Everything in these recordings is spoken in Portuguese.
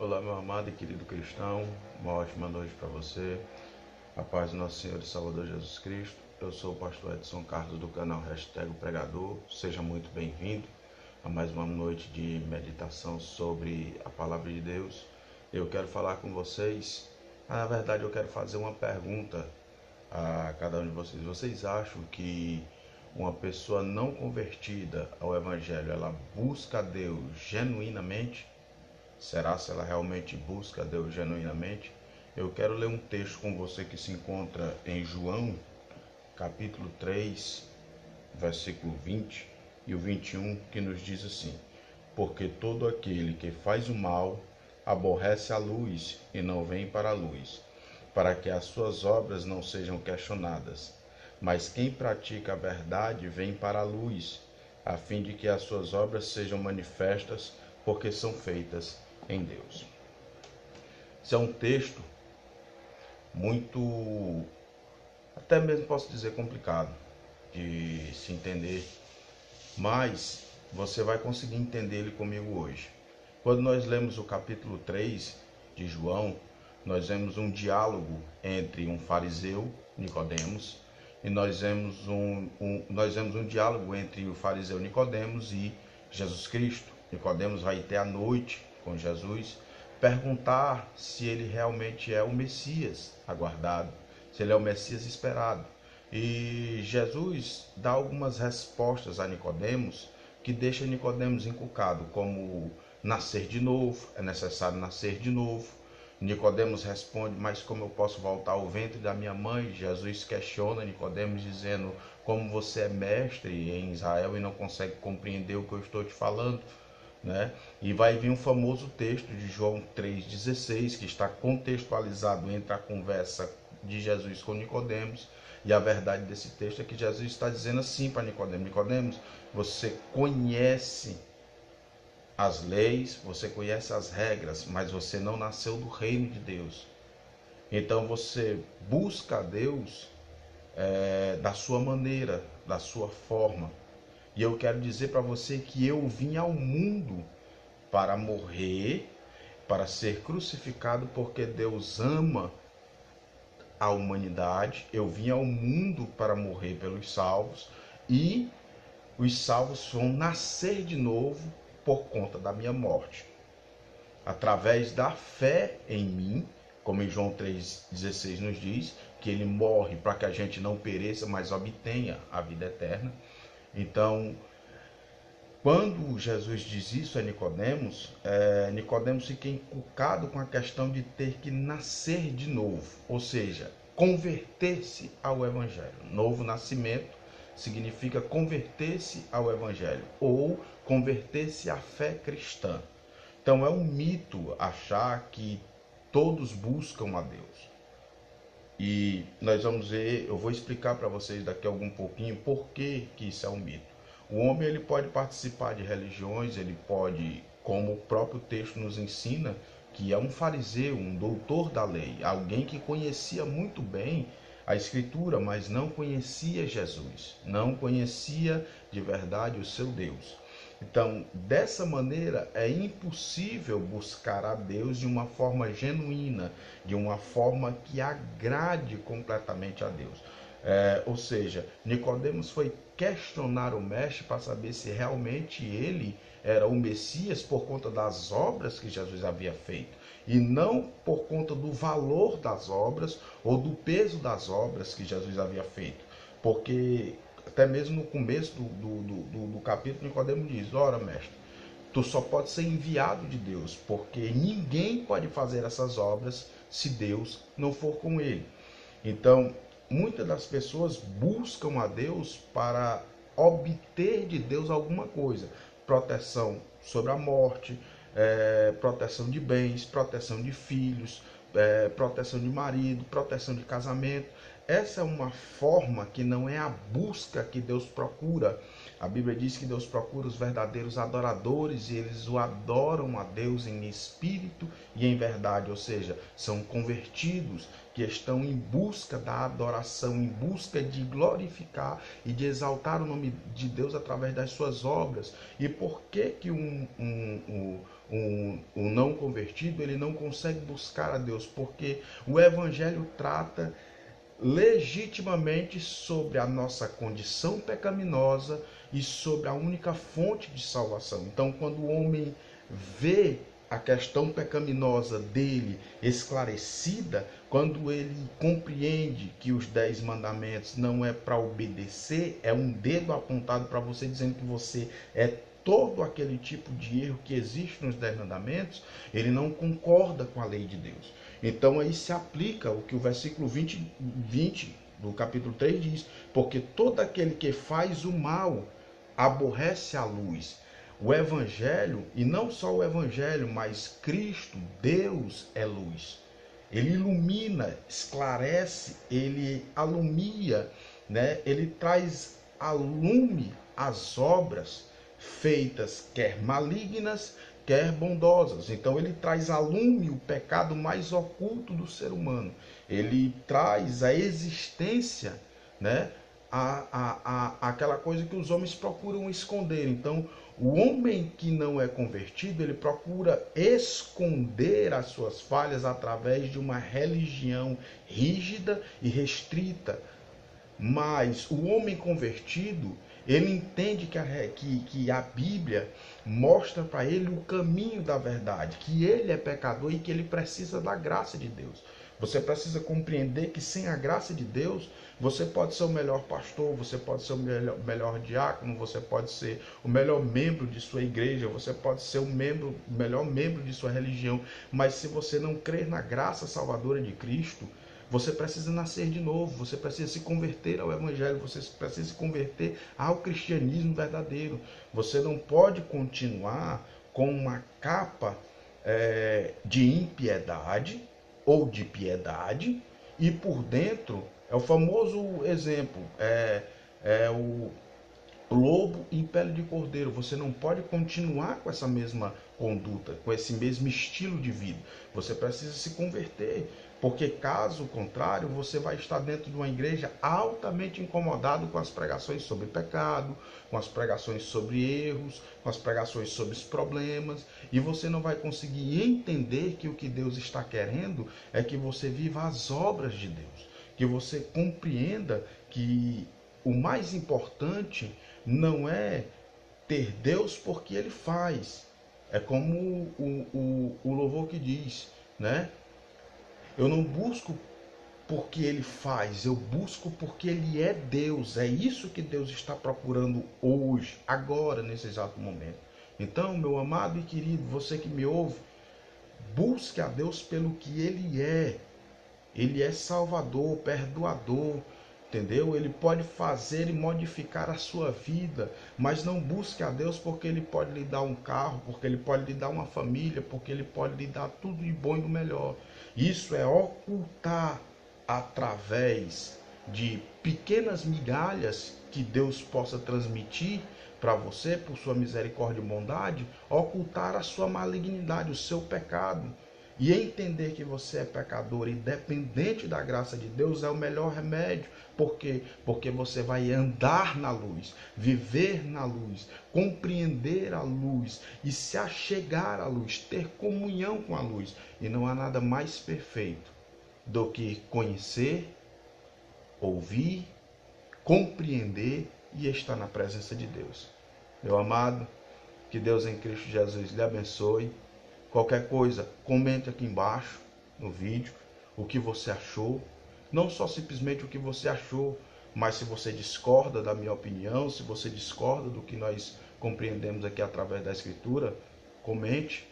Olá, meu amado e querido cristão, uma ótima noite para você. A paz do nosso Senhor e Salvador Jesus Cristo. Eu sou o pastor Edson Carlos do canal Hashtag Pregador. Seja muito bem-vindo a mais uma noite de meditação sobre a Palavra de Deus. Eu quero falar com vocês, na verdade eu quero fazer uma pergunta a cada um de vocês. Vocês acham que uma pessoa não convertida ao Evangelho, ela busca Deus genuinamente? Será se ela realmente busca Deus genuinamente? Eu quero ler um texto com você que se encontra em João, capítulo 3, versículo 20 e o 21, que nos diz assim: Porque todo aquele que faz o mal aborrece a luz e não vem para a luz, para que as suas obras não sejam questionadas. Mas quem pratica a verdade vem para a luz, a fim de que as suas obras sejam manifestas, porque são feitas em Deus. Esse é um texto muito, até mesmo posso dizer, complicado de se entender, mas você vai conseguir entender ele comigo hoje. Quando nós lemos o capítulo 3 de João, nós vemos um diálogo entre um fariseu, Nicodemos, e nós vemos um diálogo entre o fariseu Nicodemos e Jesus Cristo. Nicodemos vai ter a noite com Jesus, perguntar se ele realmente é o Messias aguardado, se ele é o Messias esperado. E Jesus dá algumas respostas a Nicodemos que deixa Nicodemos encucado, como nascer de novo, é necessário nascer de novo. Nicodemos responde: mas como eu posso voltar ao ventre da minha mãe? Jesus questiona Nicodemos dizendo: como você é mestre em Israel e não consegue compreender o que eu estou te falando? Né? E vai vir um famoso texto de João 3,16, que está contextualizado entre a conversa de Jesus com Nicodemos, e a verdade desse texto é que Jesus está dizendo assim para Nicodemos: Nicodemos, você conhece as leis, você conhece as regras, mas você não nasceu do reino de Deus. Então você busca a Deus da sua maneira, da sua forma. E eu quero dizer para você que eu vim ao mundo para morrer, para ser crucificado, porque Deus ama a humanidade. Eu vim ao mundo para morrer pelos salvos, e os salvos vão nascer de novo por conta da minha morte, através da fé em mim, como em João 3,16 nos diz, que ele morre para que a gente não pereça, mas obtenha a vida eterna. Então, quando Jesus diz isso a Nicodemos, Nicodemos fica encucado com a questão de ter que nascer de novo, ou seja, converter-se ao Evangelho. Novo nascimento significa converter-se ao Evangelho ou converter-se à fé cristã. Então é um mito achar que todos buscam a Deus. E nós vamos ver, eu vou explicar para vocês daqui a algum pouquinho por que isso é um mito. O homem ele pode participar de religiões, ele pode, como o próprio texto nos ensina, que é um fariseu, um doutor da lei, alguém que conhecia muito bem a Escritura, mas não conhecia Jesus, não conhecia de verdade o seu Deus. Então, dessa maneira, é impossível buscar a Deus de uma forma genuína, de uma forma que agrade completamente a Deus. Ou seja, Nicodemos foi questionar o mestre para saber se realmente ele era o Messias por conta das obras que Jesus havia feito, e não por conta do valor das obras ou do peso das obras que Jesus havia feito. Porque até mesmo no começo do capítulo, Nicodemos diz: ora, mestre, tu só pode ser enviado de Deus, porque ninguém pode fazer essas obras se Deus não for com ele. Então, muitas das pessoas buscam a Deus para obter de Deus alguma coisa: proteção sobre a morte, proteção de bens, proteção de filhos, proteção de marido, proteção de casamento. Essa é uma forma que não é a busca que Deus procura. A Bíblia diz que Deus procura os verdadeiros adoradores, e eles o adoram a Deus em espírito e em verdade, ou seja, são convertidos que estão em busca da adoração, em busca de glorificar e de exaltar o nome de Deus através das suas obras. E por que o não convertido, ele não consegue buscar a Deus, porque o Evangelho trata legitimamente sobre a nossa condição pecaminosa e sobre a única fonte de salvação. Então, quando o homem vê a questão pecaminosa dele esclarecida, quando ele compreende que os 10 mandamentos não é para obedecer, é um dedo apontado para você dizendo que você é todo aquele tipo de erro que existe nos 10 mandamentos, ele não concorda com a lei de Deus. Então aí se aplica o que o versículo 20 do capítulo 3 diz: porque todo aquele que faz o mal aborrece a luz. O Evangelho, e não só o Evangelho, mas Cristo, Deus é luz. Ele ilumina, esclarece, ele alumia, né? Ele traz a lume as obras feitas, quer malignas, quer bondosas. Então ele traz a lume o pecado mais oculto do ser humano. Ele traz a existência, né? Aquela coisa que os homens procuram esconder. Então, o homem que não é convertido, ele procura esconder as suas falhas através de uma religião rígida e restrita. Mas o homem convertido, ele entende que a Bíblia mostra para ele o caminho da verdade, que ele é pecador e que ele precisa da graça de Deus. Você precisa compreender que sem a graça de Deus, você pode ser o melhor pastor, você pode ser o melhor diácono, você pode ser o melhor membro de sua igreja, você pode ser o melhor membro de sua religião, mas se você não crer na graça salvadora de Cristo, você precisa nascer de novo, você precisa se converter ao Evangelho, você precisa se converter ao cristianismo verdadeiro. Você não pode continuar com uma capa de impiedade ou de piedade e por dentro, é o famoso exemplo, o lobo em pele de cordeiro. Você não pode continuar com essa mesma conduta, com esse mesmo estilo de vida. Você precisa se converter, porque caso contrário, você vai estar dentro de uma igreja altamente incomodado com as pregações sobre pecado, com as pregações sobre erros, com as pregações sobre os problemas, e você não vai conseguir entender que o que Deus está querendo é que você viva as obras de Deus, que você compreenda que o mais importante não é ter Deus porque Ele faz. É como o louvor que diz, né? Eu não busco porque Ele faz, eu busco porque Ele é Deus. É isso que Deus está procurando hoje, agora, nesse exato momento. Então, meu amado e querido, você que me ouve, busque a Deus pelo que Ele é. Ele é Salvador, perdoador, entendeu? Ele pode fazer e modificar a sua vida, mas não busque a Deus porque Ele pode lhe dar um carro, porque Ele pode lhe dar uma família, porque Ele pode lhe dar tudo de bom e do melhor. Isso é ocultar através de pequenas migalhas que Deus possa transmitir para você, por sua misericórdia e bondade, ocultar a sua malignidade, o seu pecado. E entender que você é pecador e dependente da graça de Deus é o melhor remédio. Por quê? Porque você vai andar na luz, viver na luz, compreender a luz e se achegar à luz, ter comunhão com a luz. E não há nada mais perfeito do que conhecer, ouvir, compreender e estar na presença de Deus. Meu amado, que Deus em Cristo Jesus lhe abençoe. Qualquer coisa, comente aqui embaixo no vídeo o que você achou. Não só simplesmente o que você achou, mas se você discorda da minha opinião, se você discorda do que nós compreendemos aqui através da Escritura, comente,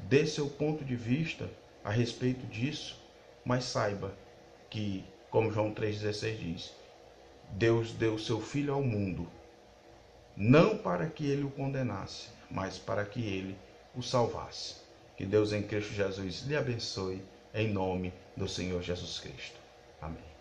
dê seu ponto de vista a respeito disso, mas saiba que, como João 3,16 diz, Deus deu seu Filho ao mundo, não para que ele o condenasse, mas para que ele o salvasse. Que Deus em Cristo Jesus lhe abençoe, em nome do Senhor Jesus Cristo. Amém.